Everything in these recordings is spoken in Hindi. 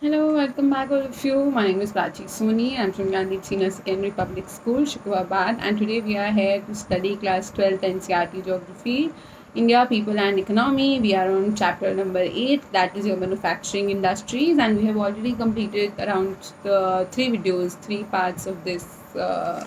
Hello, welcome back all of you. My name is Prachi Soni. I'm from Gandhi Senior Secondary Public School, Shukrabad, and today we are here to study class 12th NCERT Geography, India, People and Economy. We are on chapter number 8, that is your manufacturing industries, and we have already completed around three videos, three parts of this. Uh,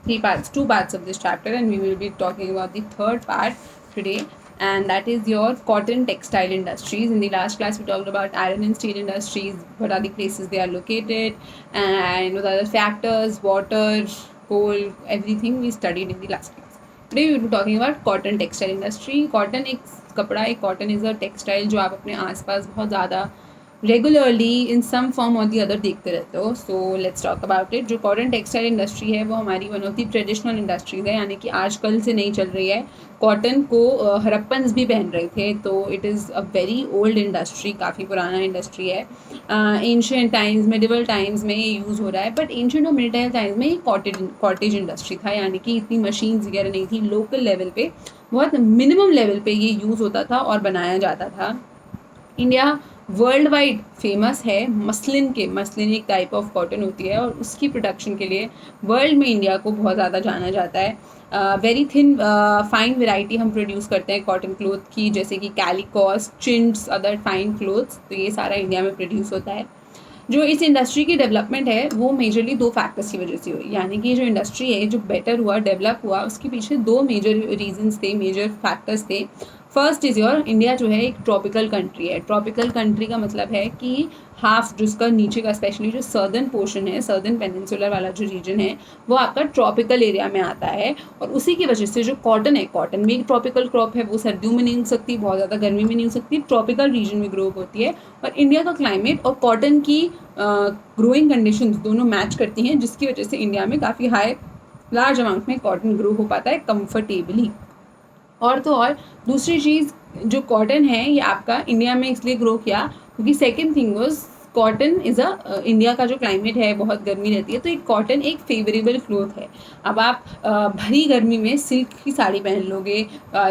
two parts of this chapter, and we will be talking about the third part today, and that is your cotton textile industries. In the last class we talked about iron and steel industries, what are the places they are located, and what are the factors, water, coal, everything we studied in the last class. Today we will be talking about cotton textile industry. Cotton एक कपड़ा है, कॉटन इज़ अ टेक्सटाइल जो आप अपने आसपास बहुत ज़्यादा रेगुलरली इन सम फॉर्म और दी अदर देखते रहते हो. So let's talk about it. जो कॉटन टेक्सटाइल इंडस्ट्री है वो हमारी one of the traditional industries है, यानी कि आजकल से नहीं चल रही है. कॉटन को हड़प्पन्स भी पहन रहे थे, तो it is a very old industry, काफ़ी पुराना इंडस्ट्री है. एंशियंट टाइम्स, मिडिवल टाइम्स में ये यूज़ हो रहा है, बट एंशियंट और मिडिवल टाइम्स में ये कॉटेज इंडस्ट्री था, यानी कि इतनी मशीन्स वगैरह नहीं थी. लोकल लेवल पे, बहुत मिनिमम लेवल पे ये यूज़ होता था और बनाया जाता था. इंडिया वर्ल्ड वाइड फेमस है मसलिन एक टाइप ऑफ कॉटन होती है, और उसकी प्रोडक्शन के लिए वर्ल्ड में इंडिया को बहुत ज़्यादा जाना जाता है. वेरी थिन फाइन वेराइटी हम प्रोड्यूस करते हैं कॉटन क्लोथ की, जैसे कि कैलिकॉस, चिंट्स, अदर फाइन क्लोथ्स, तो ये सारा इंडिया में प्रोड्यूस होता है. जो इस इंडस्ट्री की डेवलपमेंट है वो मेजरली दो फैक्टर्स की वजह से हुई, यानी कि जो इंडस्ट्री है जो बेटर हुआ, डेवलप हुआ, उसके पीछे दो मेजर रीजंस थे, मेजर फैक्टर्स थे. फर्स्ट इज़ योर इंडिया जो है एक ट्रॉपिकल कंट्री है. ट्रॉपिकल कंट्री का मतलब है कि हाफ जिसका नीचे का स्पेशली जो सर्दर्न पोर्शन है, सर्दर्न पेनिनसुलर वाला जो रीजन है, वो आपका ट्रॉपिकल एरिया में आता है. और उसी की वजह से जो कॉटन है, कॉटन भी एक ट्रॉपिकल क्रॉप है, वो सर्दियों में नहीं हो सकती, बहुत ज़्यादा गर्मी में नहीं हो सकती, ट्रॉपिकल रीजन में ग्रो होती है. और इंडिया का क्लाइमेट और कॉटन की ग्रोइंग कंडीशंस दोनों मैच करती हैं, जिसकी वजह से इंडिया में काफ़ी लार्ज अमाउंट में कॉटन ग्रो हो पाता है कंफर्टेबली. और तो और दूसरी चीज़, जो कॉटन है ये आपका इंडिया में इसलिए ग्रो किया क्योंकि second thing was cotton is India का जो क्लाइमेट है बहुत गर्मी रहती है, तो एक कॉटन एक फेवरेबल क्लोथ है. अब आप भरी गर्मी में सिल्क की साड़ी पहन लोगे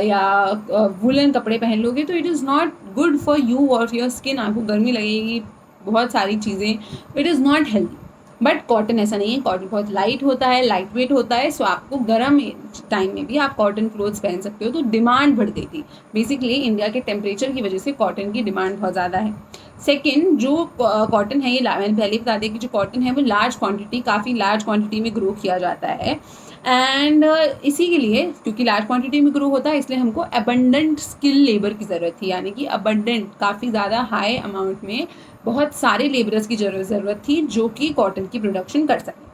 या वुलन कपड़े पहन लोगे, तो it is not good for you और योर स्किन. आपको गर्मी लगेगी, बहुत सारी चीज़ें, it is not healthy. But cotton ऐसा नहीं है, कॉटन बहुत लाइट होता है, लाइट वेट होता है, सो आपको गर्म टाइम में भी आप कॉटन क्लोथ्स पहन सकते हो, तो डिमांड बढ़ गई थी. बेसिकली इंडिया के टेम्परेचर की वजह से कॉटन की डिमांड बहुत ज़्यादा है. सेकेंड, जो कॉटन है, ये मैंने पहले बता दिया कि जो कॉटन है वो लार्ज क्वांटिटी, काफ़ी लार्ज क्वांटिटी में ग्रो किया जाता है. एंड इसी के लिए, क्योंकि लार्ज क्वांटिटी में ग्रो होता है, इसलिए हमको अबंडेंट स्किल लेबर की ज़रूरत थी, यानी कि अबंडेंट, काफ़ी ज़्यादा हाई अमाउंट में बहुत सारे लेबरर्स की ज़रूरत थी जो कि कॉटन की प्रोडक्शन कर सकें.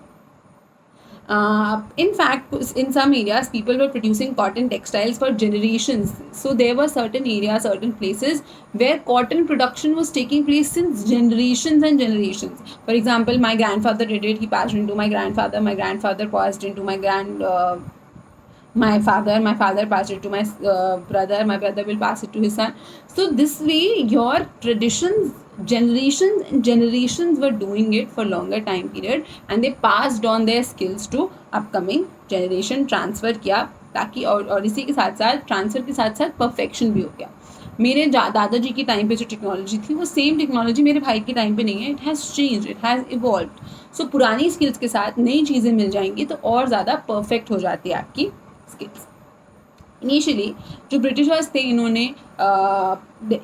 In fact, in some areas, people were producing cotton textiles for generations. So there were certain areas, certain places where cotton production was taking place since generations and generations. For example, my grandfather did it. He passed it into my grandfather. My grandfather passed it into my father passed it to my brother, my brother will pass it to his son. So this way your traditions, generations and generations were doing it for longer time period, and they passed on their skills to upcoming generation, transfer किया, ताकि और इसी के साथ साथ ट्रांसफ़र के साथ साथ परफेक्शन भी हो गया. मेरे दादाजी की टाइम पे जो टेक्नोलॉजी थी वो सेम टेक्नोलॉजी मेरे भाई के टाइम पे नहीं है. It has change, it has evolve. So पुरानी स्किल्स के साथ नई चीज़ें मिल जाएंगी तो और ज़्यादा परफेक्ट हो जाती है आपकी स्किल्स. इनिशियली जो ब्रिटिशर्स थे, इन्होंने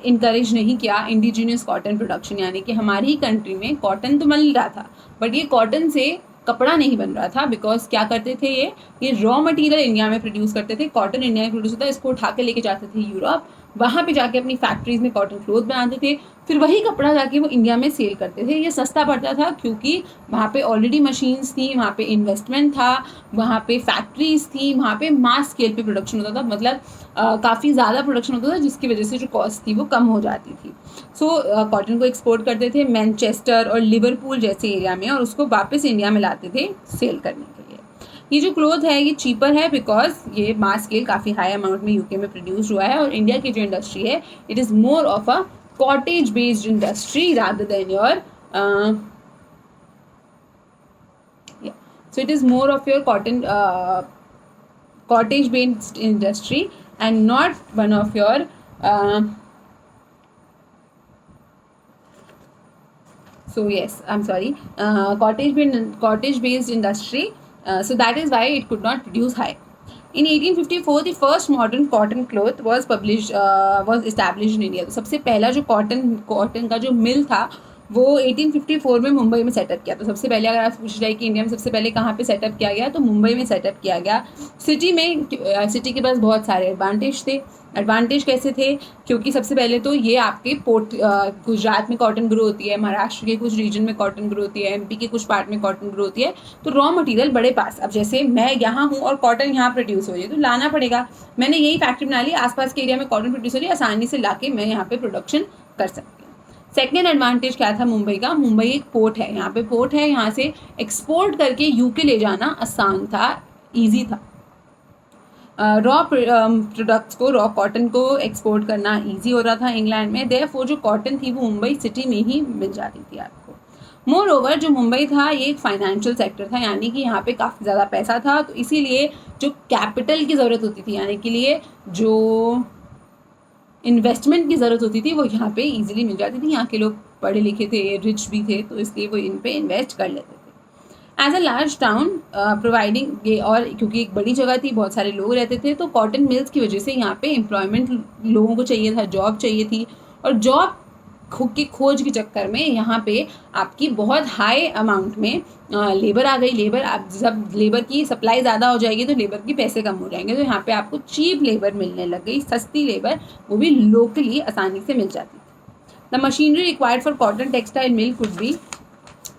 इनकरेज नहीं किया इंडिजिनियस कॉटन प्रोडक्शन, यानी कि हमारी ही कंट्री में कॉटन तो मिल रहा था बट ये कॉटन से कपड़ा नहीं बन रहा था. बिकॉज क्या करते थे, ये रॉ मटेरियल इंडिया में प्रोड्यूस करते थे. कॉटन इंडिया में प्रोड्यूस होता है, इसको उठा के लेके जाते थे यूरोप, वहाँ पे जाके अपनी फैक्ट्रीज में कॉटन क्लोथ बनाते थे, फिर वही कपड़ा जाके वो इंडिया में सेल करते थे. ये सस्ता पड़ता था क्योंकि वहाँ पे ऑलरेडी मशीन्स थी, वहाँ पे इन्वेस्टमेंट था, वहाँ पे फैक्ट्रीज थी, वहाँ पे मास स्केल पे प्रोडक्शन होता था, मतलब काफ़ी ज़्यादा प्रोडक्शन होता था, जिसकी वजह से जो कॉस्ट थी वो कम हो जाती थी. सो कॉटन को एक्सपोर्ट करते थे मैनचेस्टर और लिवरपूल जैसे एरिया में, और उसको वापस इंडिया में लाते थे सेल करने के लिए. ये जो क्लोथ है ये चीपर है बिकॉज ये मास स्केल काफ़ी हाई अमाउंट में यूके में प्रोड्यूस हुआ है. और इंडिया की जो इंडस्ट्री है it is more of a cottage based industry rather than your so it is more of your cottage based industry and not one of your So yes, I'm sorry. Cottage based industry. So that is why it could not produce high. In 1854, the first modern cotton cloth was established in India. तो सबसे पहला जो कॉटन का जो मिल था वो 1854 में मुंबई में सेटअप किया। तो सबसे पहले अगर आप पूछ रहे हैं कि इंडिया में सबसे पहले कहाँ पे सेटअप किया गया, तो मुंबई में सेटअप किया गया। सिटी के पास बहुत सारे एडवांटेज थे। एडवांटेज कैसे थे? क्योंकि सबसे पहले तो ये आपके पोर्ट, गुजरात में कॉटन ग्रो होती है, महाराष्ट्र के कुछ रीजन में कॉटन ग्रो होती है, एमपी के कुछ पार्ट में कॉटन ग्रो होती है, तो रॉ मटेरियल बड़े पास। अब जैसे मैं यहाँ हूँ और कॉटन यहाँ प्रोड्यूस हो रही है तो लाना पड़ेगा। मैंने यही फैक्ट्री बना ली, आसपास के एरिया में कॉटन प्रोड्यूस हो रही है, आसानी से लाके मैं यहाँ पे प्रोडक्शन कर सकती हूँ। सेकेंड एडवांटेज क्या था मुंबई का? मुंबई एक पोर्ट है, यहाँ पे पोर्ट है, यहाँ से एक्सपोर्ट करके यूके ले जाना आसान था, ईजी था। रॉ प्रोडक्ट्स को, रॉ कॉटन को एक्सपोर्ट करना ईजी हो रहा था इंग्लैंड में। देयरफॉर जो कॉटन थी वो मुंबई सिटी में ही मिल जाती थी आपको। मोर ओवर जो मुंबई था ये एक फाइनेंशियल सेक्टर था, यानी कि यहाँ पे काफ़ी ज़्यादा पैसा था, तो इसीलिए जो कैपिटल की ज़रूरत होती थी, यानी के लिए जो इन्वेस्टमेंट की ज़रूरत होती थी, वो यहाँ पे इजीली मिल जाती थी। यहाँ के लोग पढ़े लिखे थे, रिच भी थे, तो इसलिए वो इन पे इन्वेस्ट कर लेते थे। As a large town providing ये, और क्योंकि एक बड़ी जगह थी, बहुत सारे लोग रहते थे, तो कॉटन मिल्स की वजह से यहाँ पे एम्प्लॉयमेंट लोगों को चाहिए था, जॉब चाहिए थी, और जॉब की खोज के चक्कर में यहाँ पे आपकी बहुत हाई अमाउंट में लेबर आ गई। लेबर, आप जब लेबर की सप्लाई ज़्यादा हो जाएगी तो लेबर के पैसे कम हो जाएंगे, तो यहाँ पे आपको चीप लेबर मिलने लग गई, सस्ती लेबर, वो भी लोकली आसानी से मिल जाती थी। The machinery required for cotton textile mill could be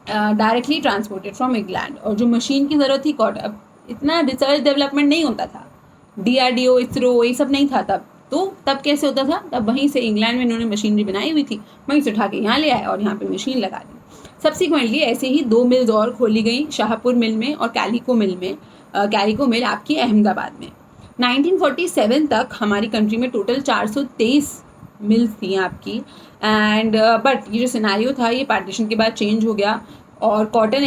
directly transported from England. और जो मशीन की ज़रूरत थी, कॉटन, अब इतना रिसर्च डेवलपमेंट नहीं होता था, DRDO, इसरो, ये सब नहीं था तब, तो तब कैसे होता था? तब वहीं से इंग्लैंड में इन्होंने मशीनरी बनाई हुई थी, वहीं से उठा के यहाँ ले आए और यहाँ पे मशीन लगा दी। सब्सिक्वेंटली ऐसे ही 2 मिल्स और खोली गई, शाहपुर मिल में और कैलिको मिल में। कैलिको मिल आपकी अहमदाबाद में। 1947 तक हमारी कंट्री में टोटल 423 मिल्स थी आपकी। एंड बट ये जो सिनेरियो था ये पार्टीशन के बाद चेंज हो गया, और कॉटन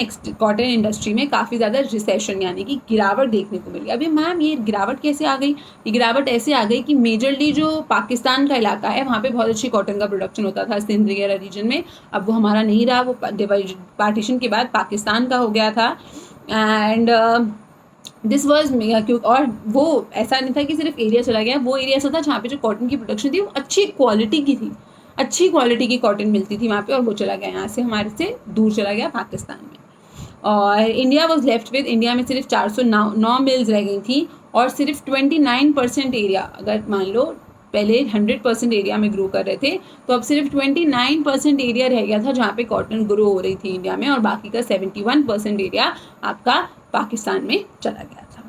इंडस्ट्री में काफ़ी ज़्यादा रिसेशन, यानी कि गिरावट देखने को मिली। अभी मैम ये गिरावट कैसे आ गई? ये गिरावट ऐसे आ गई कि मेजरली जो पाकिस्तान का इलाका है वहाँ पे बहुत अच्छी कॉटन का प्रोडक्शन होता था, सिंध वगैरह रीजन में। अब वो हमारा नहीं रहा, वो पार्टीशन के बाद पाकिस्तान का हो गया था। एंड दिस वॉज क्यों, और वो ऐसा नहीं था कि सिर्फ एरिया चला गया, वो एरिया ऐसा था जहाँ पे जो कॉटन की प्रोडक्शन थी वो अच्छी क्वालिटी की थी, अच्छी क्वालिटी की कॉटन मिलती थी वहाँ पे, और वो चला गया यहाँ से, हमारे से दूर चला गया पाकिस्तान में। और India was left with, India में सिर्फ 409 मिल्स रह गई थी, और सिर्फ 29% एरिया, अगर मान लो पहले 100% एरिया में ग्रो कर रहे थे, तो अब सिर्फ 29% एरिया रह गया था जहाँ पे कॉटन ग्रो हो रही थी इंडिया में, और बाकी का 71% एरिया आपका पाकिस्तान में चला गया था।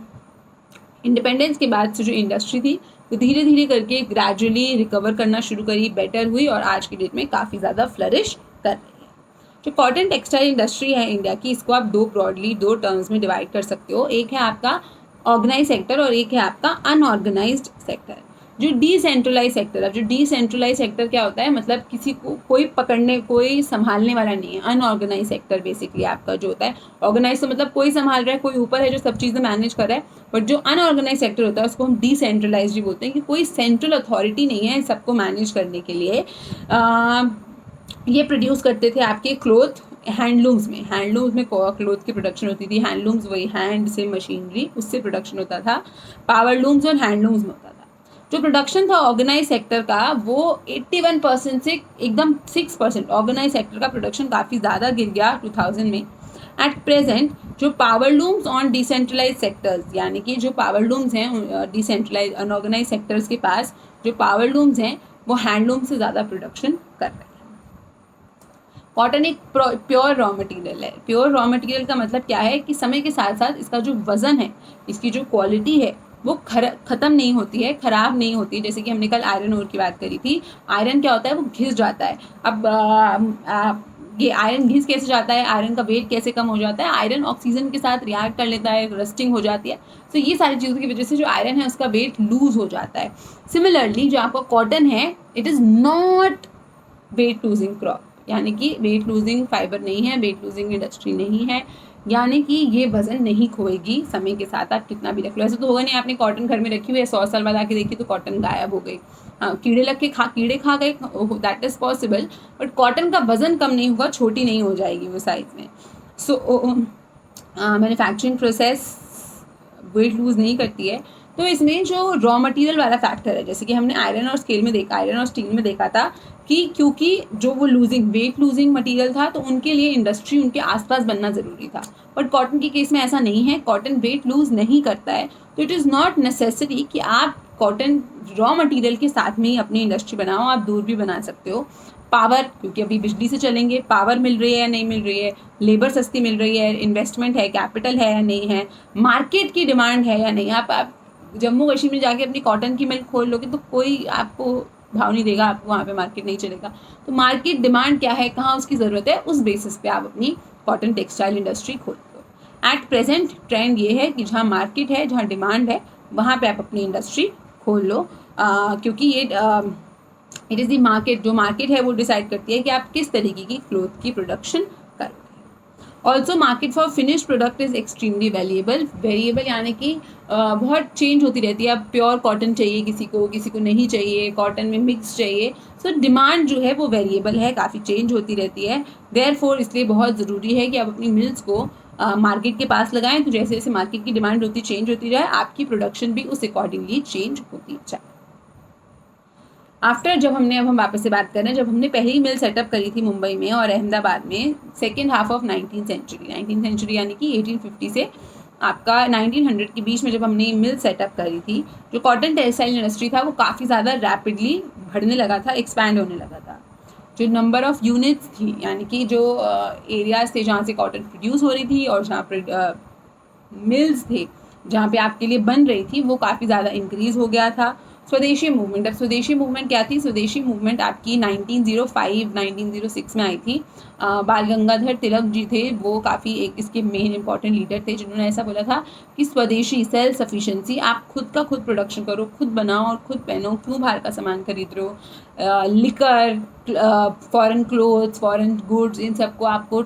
इंडिपेंडेंस के बाद से जो इंडस्ट्री थी वो धीरे धीरे करके ग्रेजुअली रिकवर करना शुरू करी, बेटर हुई, और आज की डेट में काफ़ी ज़्यादा फ्लरिश कर रही है। जो कॉटन टेक्सटाइल इंडस्ट्री है इंडिया की, इसको आप दो टर्म्स में डिवाइड कर सकते हो। एक है आपका ऑर्गेनाइज सेक्टर और एक है आपका अनऑर्गेनाइज्ड सेक्टर। जो डिसेंट्रलाइज सेक्टर, अब जो डिसेंट्रलाइज सेक्टर क्या होता है, मतलब किसी को कोई संभालने वाला नहीं है। अनऑर्गेनाइज सेक्टर बेसिकली आपका जो होता है, ऑर्गेनाइज तो मतलब कोई संभाल रहा है, कोई ऊपर है जो सब चीज़ें मैनेज कर रहा है, बट जो अनऑर्गेनाइज सेक्टर होता है उसको हम डिसेंट्रलाइज भी बोलते हैं, कि कोई सेंट्रल अथॉरिटी नहीं है सबको मैनेज करने के लिए। ये प्रोड्यूस करते थे आपके क्लोथ हैंडलूम्स में क्लोथ की प्रोडक्शन होती थी। हैंडलूम्स वही हैंड से मशीनरी, उससे प्रोडक्शन होता था। पावरलूम्स और हैंडलूम्स में होता था। जो प्रोडक्शन था ऑर्गेनाइज सेक्टर का, वो 81% से एकदम 6%, ऑर्गेनाइज सेक्टर का प्रोडक्शन काफ़ी ज़्यादा गिर गया 2000 में। एट प्रेजेंट जो पावरलूम्स ऑन डिसेंट्रलाइज सेक्टर्स, यानी कि जो पावरलूम्स हैं डिसेंट्रलाइज अनऑर्गेनाइज सेक्टर्स के पास, जो पावरलूम्स हैं वो हैंडलूम से ज़्यादा प्रोडक्शन कर रहे हैं। कॉटन एक प्योर रॉ मटेरियल है। प्योर रॉ मटेरियल का मतलब क्या है कि समय के साथ साथ इसका जो वज़न है, इसकी जो क्वालिटी है, वो ख़त्म नहीं होती है, ख़राब नहीं होती है। जैसे कि हमने कल आयरन ओर की बात करी थी। आयरन क्या होता है, वो घिस जाता है। अब ये आयरन घिस कैसे जाता है, आयरन का वेट कैसे कम हो जाता है, आयरन ऑक्सीजन के साथ रिएक्ट कर लेता है, रस्टिंग हो जाती है। तो ये सारी चीज़ों की वजह से जो आयरन है उसका वेट लूज हो जाता है। सिमिलरली जो आपका कॉटन है, it is not weight losing crop, यानी कि वेट लूजिंग फाइबर नहीं है, वेट लूजिंग इंडस्ट्री नहीं है, यानी कि ये वजन नहीं खोएगी समय के साथ। आप कितना भी रख लो, ऐसा तो होगा नहीं आपने कॉटन घर में रखी हुई है, 100 साल बाद आके देखी तो कॉटन गायब हो गई, कीड़े खा गए, that is possible, but cotton का वज़न कम नहीं होगा, छोटी नहीं हो जाएगी वो साइज़ में। सो मैन्युफैक्चरिंग प्रोसेस वेट लूज़ नहीं करती है। तो इसमें जो रॉ मटेरियल वाला फैक्टर है, जैसे कि हमने आयरन और स्टील में देखा था कि क्योंकि जो वो वेट लूजिंग मटेरियल था, तो उनके लिए इंडस्ट्री उनके आसपास बनना ज़रूरी था। बट कॉटन के केस में ऐसा नहीं है, कॉटन वेट लूज़ नहीं करता है, तो इट इज़ नॉट नेसेसरी कि आप कॉटन रॉ मटेरियल के साथ में ही अपनी इंडस्ट्री बनाओ, आप दूर भी बना सकते हो। पावर, क्योंकि अभी बिजली से चलेंगे, पावर मिल रही है या नहीं मिल रही है, लेबर सस्ती मिल रही है, इन्वेस्टमेंट है, कैपिटल है या नहीं है, मार्केट की डिमांड है या नहीं। आप जम्मू कश्मीर में जाके अपनी कॉटन की मिल खोल लोगे तो कोई आपको भाव नहीं देगा, आपको वहाँ पे मार्केट नहीं चलेगा। तो मार्केट डिमांड क्या है, कहाँ उसकी ज़रूरत है, उस बेसिस पे आप अपनी कॉटन टेक्सटाइल इंडस्ट्री खोल दो। एट प्रेजेंट ट्रेंड ये है कि जहाँ मार्केट है, जहाँ डिमांड है, वहाँ पे आप अपनी इंडस्ट्री खोल लो, क्योंकि ये इट इज़ द मार्केट, जो मार्केट है वो डिसाइड करती है कि आप किस तरीके की क्लोथ की प्रोडक्शन करोगे। Also market for finish product is extremely variable यानी कि बहुत चेंज होती रहती है। अब प्योर कॉटन चाहिए किसी को नहीं चाहिए, कॉटन में मिक्स चाहिए। सो डिमांड जो है वो वेरिएबल है, काफ़ी चेंज होती रहती है। देयरफॉर इसलिए बहुत ज़रूरी है कि आप अपनी मिल्स को मार्केट के पास लगाएं, तो जैसे जैसे मार्केट की डिमांड चेंज होती जाए, आपकी प्रोडक्शन भी उस अकॉर्डिंगली चेंज होती जाए। आफ्टर अब हम वापस से बात करें, जब हमने पहली मिल सेटअप करी थी मुंबई में और अहमदाबाद में, second half of 19th century यानी कि 1850 से आपका 1900 के बीच में जब हमने मिल सेटअप करी थी, जो कॉटन टेक्सटाइल इंडस्ट्री था वो काफ़ी ज़्यादा रैपिडली बढ़ने लगा था, एक्सपैंड होने लगा था। जो नंबर ऑफ यूनिट्स थी, यानी कि जो एरियाज थे जहाँ से कॉटन प्रोड्यूस हो रही थी और जहाँ पर मिल्स थे जहाँ पे आपके लिए बन रही थी, वो काफ़ी ज़्यादा इंक्रीज़ हो गया था। स्वदेशी मूवमेंट, अब स्वदेशी मूवमेंट क्या थी? स्वदेशी मूवमेंट आपकी 1905-1906 में आई थी। बाल गंगाधर तिलक जी थे, वो काफ़ी एक इसके मेन इंपॉर्टेंट लीडर थे, जिन्होंने ऐसा बोला था कि स्वदेशी, सेल्फ सफिशेंसी, आप खुद का खुद प्रोडक्शन करो, खुद बनाओ और खुद पहनो, क्यों बाहर का सामान खरीद रहे हो। Liquor, foreign clothes, foreign goods, इन सबको आपको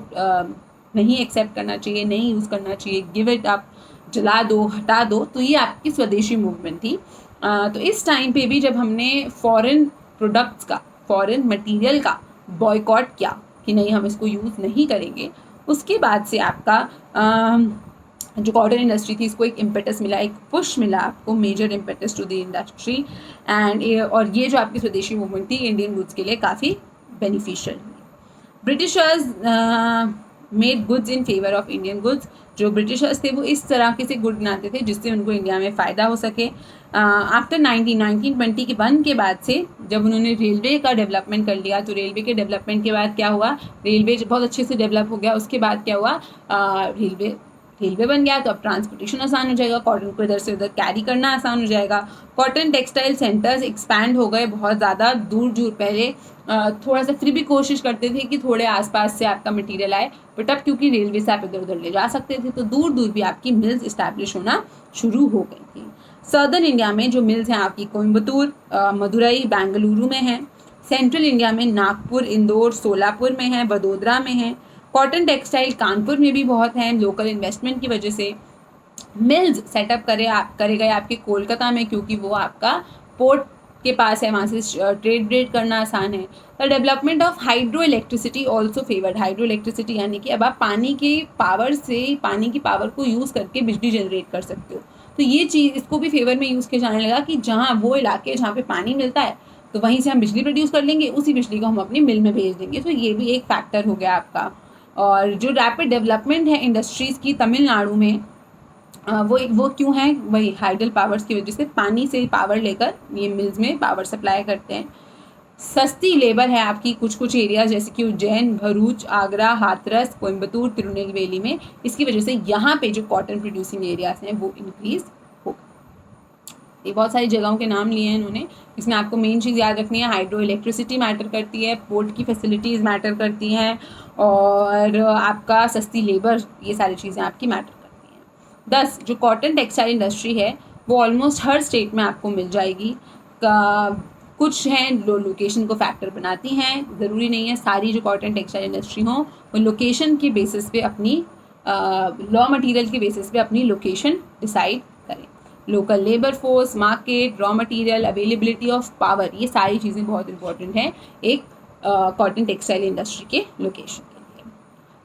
नहीं एक्सेप्ट करना चाहिए, नहीं यूज़ करना चाहिए, गिव इट, आप जला दो, हटा दो। तो ये आपकी स्वदेशी मूवमेंट थी। तो इस टाइम पे भी जब हमने फॉरेन प्रोडक्ट्स का, फॉरेन मटेरियल का बॉयकॉट किया कि नहीं हम इसको यूज़ नहीं करेंगे, उसके बाद से आपका जो कॉटन इंडस्ट्री थी इसको एक इम्पेटस मिला, एक पुश मिला आपको, major impetus to the industry. और ये जो आपकी स्वदेशी मूवमेंट थी इंडियन गुड्स के लिए काफ़ी बेनिफिशियल हुई। Britishers made goods in favour of Indian goods. जो ब्रिटिशर्स थे वो इस तरह के से गुड बनाते थे जिससे उनको इंडिया में फ़ायदा हो सके। आफ्टर 1920 के बंद के बाद से जब उन्होंने रेलवे का डेवलपमेंट कर लिया, तो रेलवे के डेवलपमेंट के बाद क्या हुआ, रेलवे बहुत अच्छे से डेवलप हो गया। उसके बाद क्या हुआ, रेलवे बन गया, तो अब ट्रांसपोर्टेशन आसान हो जाएगा, कॉटन को इधर से उधर कैरी करना आसान हो जाएगा। कॉटन टेक्सटाइल सेंटर्स एक्सपैंड हो गए बहुत ज़्यादा, दूर दूर। पहले थोड़ा सा फिर भी कोशिश करते थे कि थोड़े आसपास से आपका मटेरियल आए, बट अब क्योंकि रेलवे से आप इधर उधर ले जा सकते थे, तो दूर दूर भी आपकी मिल्स इस्टेब्लिश होना शुरू हो गई थी। सदर्न इंडिया में जो मिल्स हैं आपकी कोयम्बतूर, मदुरई, बेंगलुरु में हैं। सेंट्रल इंडिया में नागपुर, इंदौर, सोलापुर में है, वडोदरा में है। कॉटन टेक्सटाइल कानपुर में भी बहुत हैं, लोकल इन्वेस्टमेंट की वजह से। मिल्स सेटअप करे गए आपके कोलकाता में, क्योंकि वो आपका पोर्ट के पास है, वहाँ से ट्रेड करना आसान है। The development of hydro electricity also favoured. Hydro electricity यानी कि अब आप पानी की पावर को यूज़ करके बिजली जनरेट कर सकते हो, तो ये चीज़ इसको भी फेवर में यूज़ किया जाने लगा कि जहाँ वो इलाके जहाँ पे पानी मिलता है तो वहीं से हम बिजली प्रोड्यूस कर लेंगे, उसी बिजली को हम अपनी मिल में भेज देंगे। तो ये भी एक फैक्टर हो गया आपका। और जो रैपिड डेवलपमेंट है इंडस्ट्रीज़ की तमिलनाडु में, वो क्यों है, वही हाइडल पावर्स की वजह से, पानी से पावर लेकर ये मिल्स में पावर सप्लाई करते हैं। सस्ती लेबर है आपकी कुछ एरियाज जैसे कि उज्जैन, भरूच, आगरा, हाथरस, कोयम्बतूर, तिरुनेलवेली में। इसकी वजह से यहाँ पे जो कॉटन प्रोड्यूसिंग एरियाज हैं वो इंक्रीज हो। ये बहुत सारी जगहों के नाम लिए हैं इन्होंने। इसमें आपको मेन चीज़ याद रखनी है, हाइड्रो इलेक्ट्रिसिटी मैटर करती है, पोर्ट की फैसिलिटीज़ मैटर करती हैं, और आपका सस्ती लेबर, ये सारी चीज़ें आपकी मैटर करती हैं। 10 जो कॉटन टेक्सटाइल इंडस्ट्री है वो ऑलमोस्ट हर स्टेट में आपको मिल जाएगी। कुछ हैं लोकेशन को फैक्टर बनाती हैं, ज़रूरी नहीं है सारी जो कॉटन टेक्सटाइल इंडस्ट्री हो वो लोकेशन के बेसिस पे अपनी रॉ मटेरियल के बेसिस पे अपनी लोकेशन डिसाइड करें। Local labour force, market, raw material, availability of power, ये सारी चीज़ें बहुत इंपॉर्टेंट हैं एक कॉटन टेक्सटाइल इंडस्ट्री के लोकेशन के लिए।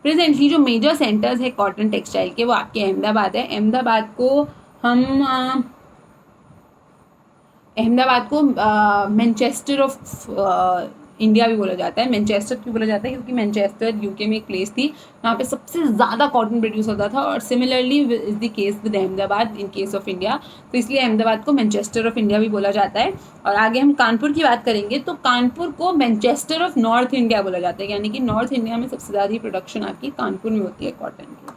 प्रेजेंटली जो मेजर सेंटर्स है कॉटन टेक्सटाइल के वो आपके अहमदाबाद है। अहमदाबाद को मैनचेस्टर ऑफ इंडिया भी बोला जाता है। मैनचेस्टर क्यों बोला जाता है? क्योंकि मैनचेस्टर यूके में एक प्लेस थी जहाँ पे सबसे ज़्यादा कॉटन प्रोड्यूस होता था, और similarly is the case with Ahmedabad in case of India, तो इसलिए अहमदाबाद को मैनचेस्टर ऑफ इंडिया भी बोला जाता है। और आगे हम कानपुर की बात करेंगे तो कानपुर को मैनचेस्टर ऑफ नॉर्थ इंडिया बोला जाता है, यानी कि नॉर्थ इंडिया में सबसे ज़्यादा प्रोडक्शन आपकी कानपुर में होती है कॉटन की।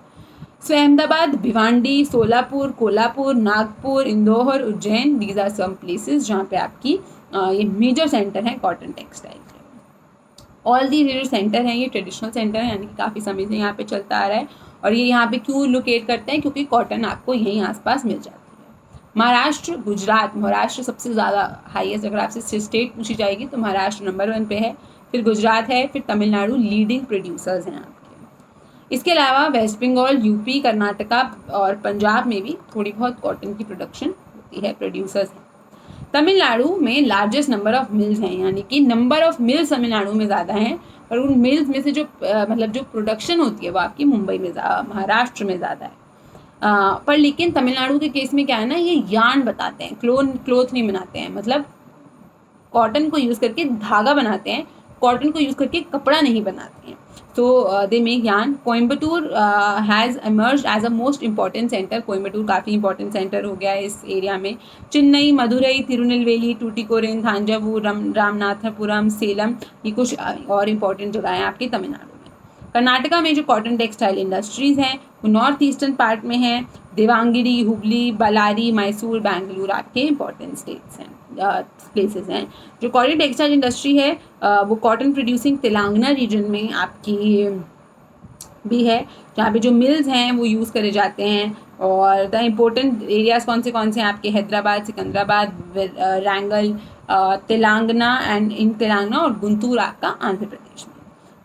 So Ahmedabad, Bhiwandi, Solapur, Kolhapur, Nagpur, Indore, Ujjain, these are some places जहाँ पे आपकी ये मेजर सेंटर है कॉटन टेक्सटाइल के। ऑल दी जो सेंटर हैं ये ट्रेडिशनल सेंटर है, यानी कि काफ़ी समय से यहाँ पे चलता आ रहा है। और ये यहाँ पे क्यों लोकेट करते हैं? क्योंकि कॉटन आपको यहीं आसपास मिल जाती है। महाराष्ट्र, गुजरात, महाराष्ट्र सबसे ज़्यादा हाईएस्ट, अगर आपसे स्टेट पूछी जाएगी तो महाराष्ट्र नंबर 1 पे है, फिर गुजरात है, फिर तमिलनाडु लीडिंग प्रोड्यूसर्स हैं आपके। इसके अलावा वेस्ट बंगाल, यूपी, कर्नाटका और पंजाब में भी थोड़ी बहुत कॉटन की प्रोडक्शन होती है, प्रोड्यूसर्स हैं। तमिलनाडु में लार्जेस्ट नंबर ऑफ मिल्स हैं, यानी कि नंबर ऑफ मिल्स तमिलनाडु में ज़्यादा हैं, और उन मिल्स में से जो मतलब जो प्रोडक्शन होती है वो आपकी मुंबई में, महाराष्ट्र में ज़्यादा है। पर लेकिन तमिलनाडु के केस में क्या है ना, ये यार्न बताते हैं, क्लोथ नहीं बनाते हैं, मतलब कॉटन को यूज़ करके धागा बनाते हैं, कॉटन को यूज़ करके कपड़ा नहीं बनाते हैं। तो they make yarn. Coimbatore has emerge as a most important centre. Coimbatore काफ़ी इंपॉर्टेंट सेंटर हो गया है इस एरिया में। चेन्नई, मदुरई, तिरुनेलवेली, टूटिकोरिन, थांजावुर, रामनाथपुरम, सेलम, ये कुछ और इम्पॉर्टेंट जगह हैं आपकी तमिलनाडु में। कर्नाटका में जो कॉटन टेक्सटाइल इंडस्ट्रीज़ हैं वो नॉर्थ ईस्टर्न पार्ट में हैं। देवांगिरी, हुबली, बलारी, मैसूर, बेंगलुरु आपके इंपॉर्टेंट स्टेट्स हैं, प्लेसेस हैं। जो कॉटन टेक्सटाइल इंडस्ट्री है वो कॉटन प्रोड्यूसिंग तेलंगाना रीजन में आपकी भी है, जहाँ पे जो मिल्स हैं वो यूज़ करे जाते हैं। और द इम्पोर्टेंट एरियाज़ कौन से हैं आपके? हैदराबाद, सिकंदराबाद, रैंगल, तेलंगाना एंड इन तेलंगाना, और गुंटूर आपका आंध्र प्रदेश में।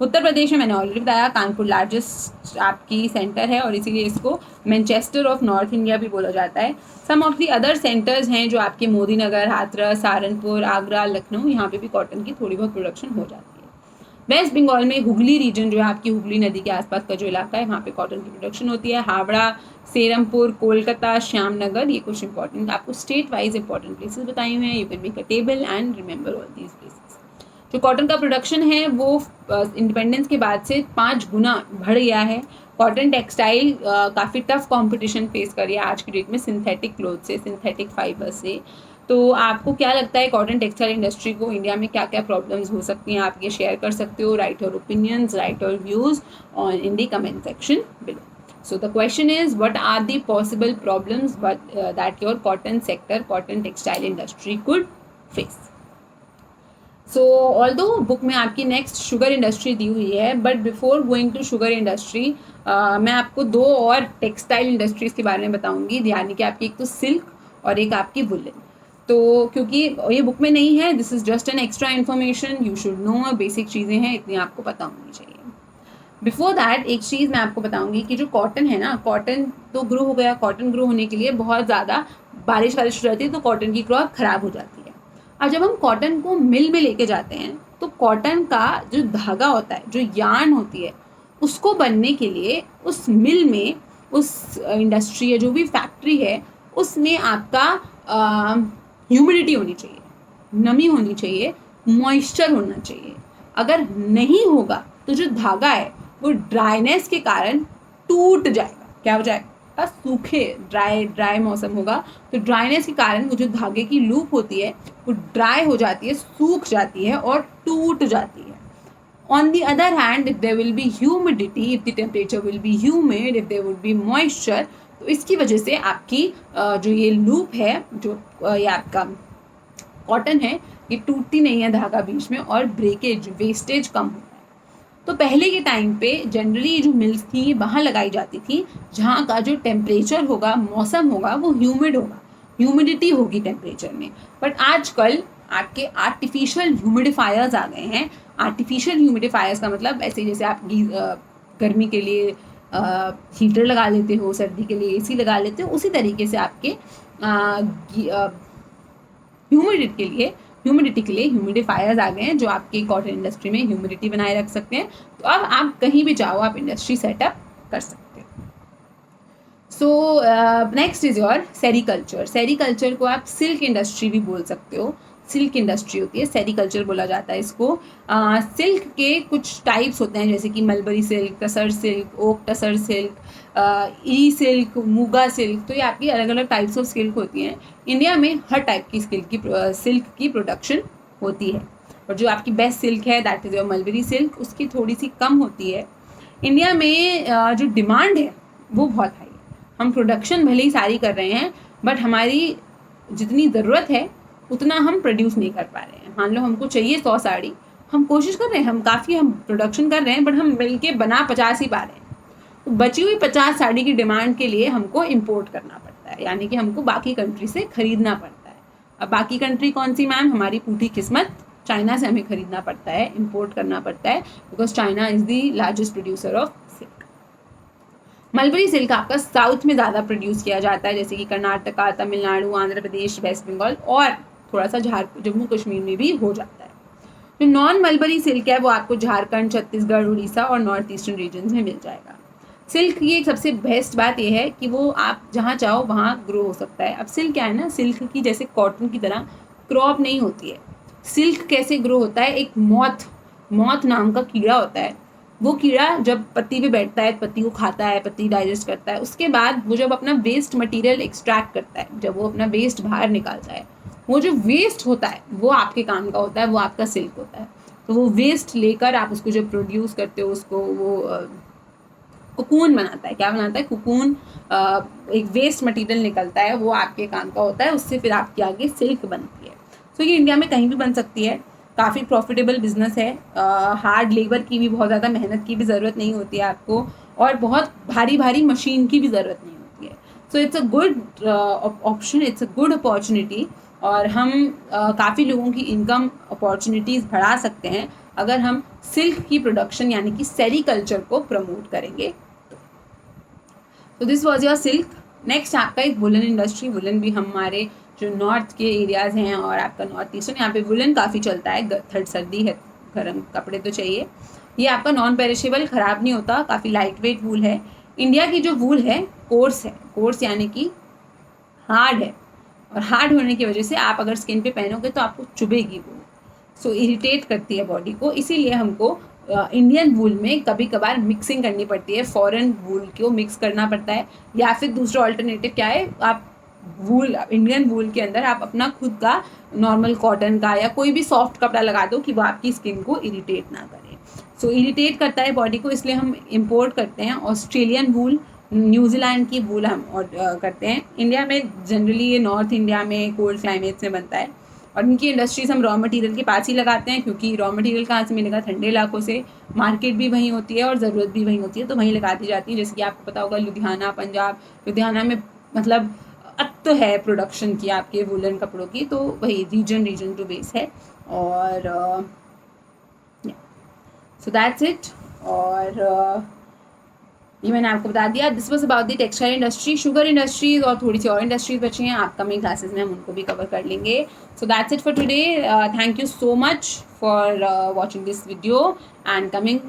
उत्तर प्रदेश में मैंने ऑलरेडी बताया कानपुर लार्जेस्ट आपकी सेंटर है, और इसीलिए इसको मैनचेस्टर ऑफ नॉर्थ इंडिया भी बोला जाता है। सम ऑफ दी अदर सेंटर्स हैं जो आपके मोदी नगर, हाथरस, सहारनपुर, आगरा, लखनऊ, यहाँ पे भी कॉटन की थोड़ी बहुत प्रोडक्शन हो जाती है। वेस्ट बंगाल में हुगली रीजन जो है आपकी, हुगली नदी के आसपास का जो इलाका है वहाँ पे कॉटन की प्रोडक्शन होती है। हावड़ा, सेरमपुर, कोलकाता, श्यामनगर, ये कुछ इंपॉर्टेंट आपको स्टेट वाइज इंपॉर्टेंट प्लेसेस बताए हुए हैं। You can make a table and remember all these places. जो कॉटन का प्रोडक्शन है वो इंडिपेंडेंस के बाद से 5 गुना बढ़ गया है। कॉटन टेक्सटाइल काफ़ी टफ कंपटीशन फेस कर रही है आज की डेट में सिंथेटिक क्लोथ से, सिंथेटिक फाइबर से। तो आपको क्या लगता है कॉटन टेक्सटाइल इंडस्ट्री को इंडिया में क्या क्या प्रॉब्लम्स हो सकती हैं? आप ये शेयर कर सकते हो। Right your opinions, right your views on in the comment section below. So the question is, what are the possible problems that your cotton sector, cotton textile industry could face? So although book में आपकी नेक्स्ट शुगर इंडस्ट्री दी हुई है, but before going to sugar industry मैं आपको 2 और टेक्सटाइल इंडस्ट्रीज़ के बारे में बताऊंगी, यानी कि आपकी एक तो सिल्क और एक आपकी वुलन। तो क्योंकि ये बुक में नहीं है, this is just an extra information, you should know, basic चीज़ें हैं, इतनी आपको पता होनी चाहिए। बिफोर दैट एक चीज़ मैं आपको बताऊंगी कि जो कॉटन है ना, कॉटन तो ग्रो हो गया, कॉटन ग्रो होने के लिए बहुत ज़्यादा बारिश हो जाती है तो कॉटन की क्रॉप ख़राब हो जाती है। अब जब हम कॉटन को मिल में लेके जाते हैं तो कॉटन का जो धागा होता है, जो यार्न होती है, उसको बनने के लिए उस मिल में, उस इंडस्ट्री या जो भी फैक्ट्री है उसमें आपका ह्यूमिडिटी होनी चाहिए, नमी होनी चाहिए, मॉइस्चर होना चाहिए। अगर नहीं होगा तो जो धागा है वो ड्राइनेस के कारण टूट जाएगा। क्या हो जाएगा? सूखे ड्राई मौसम होगा तो ड्राइनेस के कारण वो जो धागे की लूप होती है वो ड्राई हो जाती है, सूख जाती है और टूट जाती है। On the other hand, if there will be humidity, if the temperature will be humid, if there would be moisture, तो इसकी वजह से आपकी जो ये लूप है, जो ये आपका कॉटन है, ये टूटती नहीं है धागा बीच में, और ब्रेकेज, वेस्टेज कम होता है। तो पहले के टाइम पे जनरली जो मिल्स थी वहाँ लगाई जाती थी जहाँ का जो टेम्परेचर होगा, मौसम होगा, वो ह्यूमिड होगा, ह्यूमिडिटी होगी टेम्परेचर में। बट आजकल आपके आर्टिफिशियल ह्यूमिडिफायर्स आ गए हैं। आर्टिफिशियल ह्यूमिडिफायर्स का मतलब ऐसे जैसे आप गर्मी के लिए हीटर लगा लेते हो, सर्दी के लिए एसी लगा लेते हो, उसी तरीके से आपके ह्यूमिडिटी के लिए ह्यूमिडिफायर्स आ गए हैं जो आपके कॉटन इंडस्ट्री में ह्यूमिडिटी बनाए रख सकते हैं। तो अब आप कहीं भी चाहो आप इंडस्ट्री सेटअप कर सकते हो। So next is your sericulture. Sericulture को आप सिल्क इंडस्ट्री भी बोल सकते हो। सिल्क इंडस्ट्री होती है, सेरीकल्चर बोला जाता है इसको। सिल्क के कुछ टाइप्स होते हैं जैसे कि mulberry silk, tussar silk, oak tussar silk, E silk, muga silk. तो ये आपकी अलग अलग टाइप्स ऑफ सिल्क होती हैं। इंडिया में हर टाइप की सिल्क की प्रोडक्शन होती है। और जो आपकी बेस्ट सिल्क है that is your mulberry silk, उसकी थोड़ी सी कम होती है। इंडिया में जो डिमांड है वो बहुत हाई है। हम प्रोडक्शन भले ही सारी कर रहे हैं बट हमारी जितनी ज़रूरत है उतना हम प्रोड्यूस नहीं कर पा रहे हैं। मान लो हमको चाहिए 100 साड़ी, हम कोशिश कर रहे हैं, हम प्रोडक्शन कर रहे हैं बट हम मिलके बना 50 ही पा रहे हैं। तो बची हुई 50 साड़ी की डिमांड के लिए हमको इम्पोर्ट करना पड़ता है, यानी कि हमको बाकी कंट्री से खरीदना पड़ता है। अब बाकी कंट्री कौन सी मैम? हमारी पूरी किस्मत चाइना से हमें खरीदना पड़ता है, इम्पोर्ट करना पड़ता है, because China is the largest producer of silk. Mulberry silk आपका साउथ में ज़्यादा प्रोड्यूस किया जाता है, जैसे कि कर्नाटका, तमिलनाडु, आंध्र प्रदेश, वेस्ट बंगाल और थोड़ा सा जम्मू कश्मीर में भी हो जाता है। जो नॉन मलबरी सिल्क है वो आपको झारखंड, छत्तीसगढ़, उड़ीसा और नॉर्थ ईस्टर्न रीजन में मिल जाएगा। सिल्क की एक सबसे बेस्ट बात यह है कि वो आप जहाँ चाहो वहाँ ग्रो हो सकता है। अब सिल्क क्या है ना, सिल्क की जैसे कॉटन की तरह क्रॉप नहीं होती है। सिल्क कैसे ग्रो होता है? एक मॉथ नाम का कीड़ा होता है। वो कीड़ा जब पत्ती पे बैठता है, पत्ती को खाता है, पत्ती डाइजेस्ट करता है, उसके बाद वो जब अपना वेस्ट मटेरियल एक्सट्रैक्ट करता है, जब वो अपना वेस्ट बाहर निकालता है, वो जो वेस्ट होता है वो आपके काम का होता है, वो आपका सिल्क होता है। तो वो वेस्ट लेकर आप उसको जब प्रोड्यूस करते हो, उसको वो कुकून बनाता है। क्या बनाता है? कुकून। एक वेस्ट मटेरियल निकलता है, वो आपके काम का होता है, उससे फिर आपके आगे सिल्क बनती है। तो ये इंडिया में कहीं भी बन सकती है, काफ़ी प्रॉफिटेबल बिजनेस है। हार्ड लेबर की भी, बहुत ज़्यादा मेहनत की भी ज़रूरत नहीं होती है आपको, और बहुत भारी भारी मशीन की भी ज़रूरत नहीं होती है। So it's a good option, it's a good opportunity. और हम काफ़ी लोगों की इनकम अपॉर्चुनिटीज़ बढ़ा सकते हैं अगर हम सिल्क की प्रोडक्शन यानी कि सेरीकल्चर को प्रमोट करेंगे। तो this was your silk. Next आपका एक वुलन इंडस्ट्री। वुलन भी हमारे जो नॉर्थ के एरियाज़ हैं और आपका नॉर्थ ईस्टर्न, यहाँ पे वुलन काफ़ी चलता है। थर्ड सर्दी है, गर्म कपड़े तो चाहिए। ये आपका नॉन पेरिशेबल, ख़राब नहीं होता, काफ़ी लाइट वेट वूल है। इंडिया की जो वूल है कोर्स है, कोर्स यानी कि हार्ड है, और हार्ड होने की वजह से आप अगर स्किन पे पहनोगे तो आपको चुभेगी वो, सो इरिटेट करती है बॉडी को। इसीलिए हमको इंडियन वूल में कभी कभार मिक्सिंग करनी पड़ती है, फॉरेन वूल को मिक्स करना पड़ता है। या फिर दूसरा ऑल्टरनेटिव क्या है, आप इंडियन वूल के अंदर आप अपना खुद का नॉर्मल कॉटन का या कोई भी सॉफ्ट कपड़ा लगा दो कि वो आपकी स्किन को इरिटेट ना करे। सो इरिटेट करता है बॉडी को, इसलिए हम इम्पोर्ट करते हैं ऑस्ट्रेलियन वूल, न्यूजीलैंड की वूल हम करते हैं। इंडिया में जनरली ये नॉर्थ इंडिया में कोल्ड क्लाइमेट्स में बनता है, और इनकी इंडस्ट्रीज हम रॉ मटेरियल के पास ही लगाते हैं, क्योंकि रॉ मटेरियल कहाँ से मिलेगा? ठंडे इलाकों से। मार्केट भी वहीं होती है और ज़रूरत भी वहीं होती है, तो वहीं लगा दी जाती है। जैसे कि आपको पता होगा लुधियाना, पंजाब, लुधियाना में मतलब अत है प्रोडक्शन की आपके वुलन कपड़ों की, तो वही रीजन टू बेस है। और सो दैट्स इट। और ये मैंने आपको बता दिया। This was about the textile industry. Sugar industries और थोड़ी सी और इंडस्ट्रीज बची हैं, अपकमिंग क्लासेस में हम उनको भी कवर कर लेंगे। So that's it for today. Thank you so much for watching this video and coming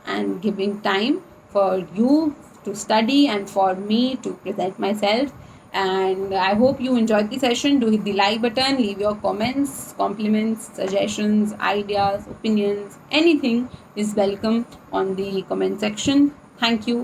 and giving time for you to study and for me to present myself. And I hope you enjoyed the session. Do hit the like button, leave your comments, compliments, suggestions, ideas, opinions, anything is welcome on the comment section. Thank you.